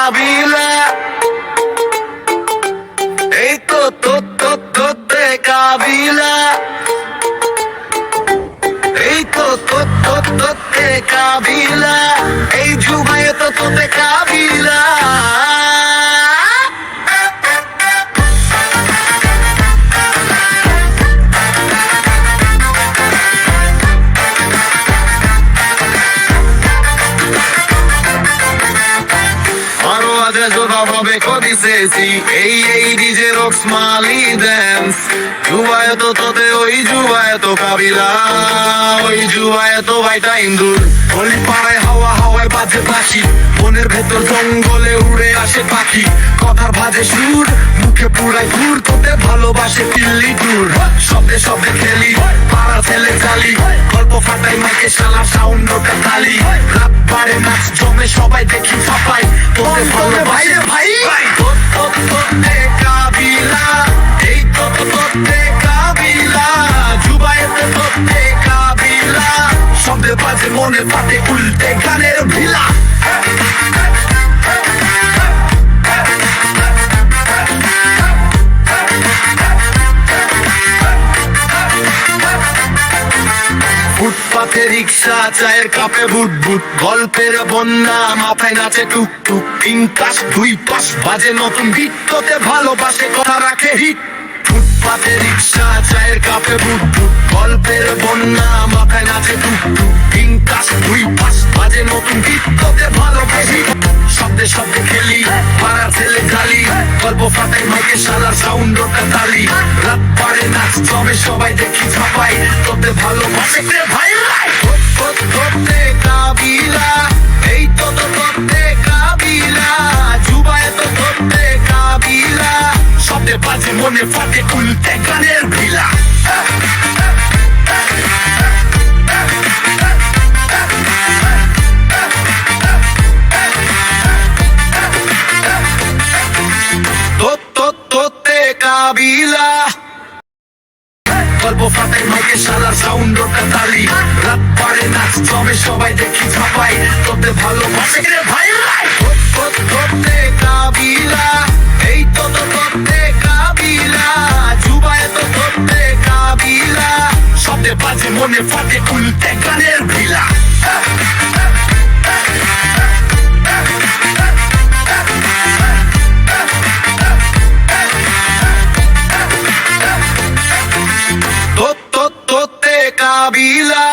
কাবিলা, এই তো তোতে কাবিলা, এই তো তোতে কাবিলা, এই যুবায় তো তোতে কাবিলা। Jogava codicesi, ei DJ Rox Mali dance. Juvaye to tote oi juvaye to kabila, oi juvaye to vaita indur. Oli paray hawa hawaয় বাজে বাঁশি, মনের ভেতর জঙ্গলে উড়ে আসে পাখি। কথার ভাজে সুর, মুখে পুরাই ঘুর, তোতে ভালোবাসে পিল্লি টুর। শব্দে শব্দে খেলি, পাড়া ছেলে চালি, গল্প ফাটাই মাইকে শালা সাউন্ড ওটা তালি। রাত পারে নাচ জমে সবাই দেখি ফাপাই, তোতে ভালোবাসে ভাই তোতে কাবিলা, এই তোতে কাবিলা, জুবাইতে তোতে কাবিলা। শব্দে বাজে মনে ফাটে উল্টে গানের ভিলা। ফুটপাতে রিক্সা, চায়ের কাপে বুট বুট, গল্পের বন্যা, মাথায় নাচে টুক টুক। তিন কাশ দুই পাশ বাজে নতুন গীত, তোতে ভালোবাসে কথা রাখে হিট। ফুটপাতে রিক্সা, চায়ের কাপে বুট বুট, গল্পের বন্যা, মাথায় নাচে টুক টুক। তিন কাশ দুই পাশ বাজে নতুন গীত, তোতে ভালোবাসি। শব্দে শব্দে খেলি, পাড়ার ছেলে খালি, গল্প ফাটাই মাইকে শালার সাউন্ড ওটা তালি। রাত পারে নাচ জমে সবাই দেখি ছাপাই, তোতে ভালোবাসে ভাই। তোতে কাবিলা, এই তোতে কাবিলা, জুবায় তো তোতে কাবিলা। শব্দে বাজে মনে ফাটে উল্টে গানের ভিলা। তোতে কাবিলা, গল্প ফাটাই মাইকে শালার সাউন্ড ওটা তালি। রাত পারে নাচ জমে সবাই দেখি ছাপাই, তোতে ভালোবাসে ভাই। তোতে কাবিলা, এই তোতে কাবিলা, জুবায় তো তোতে কাবিলা। শব্দে বাজে মনে ফাটে উল্টে গানের ভিলা। তোতে কাবিলা।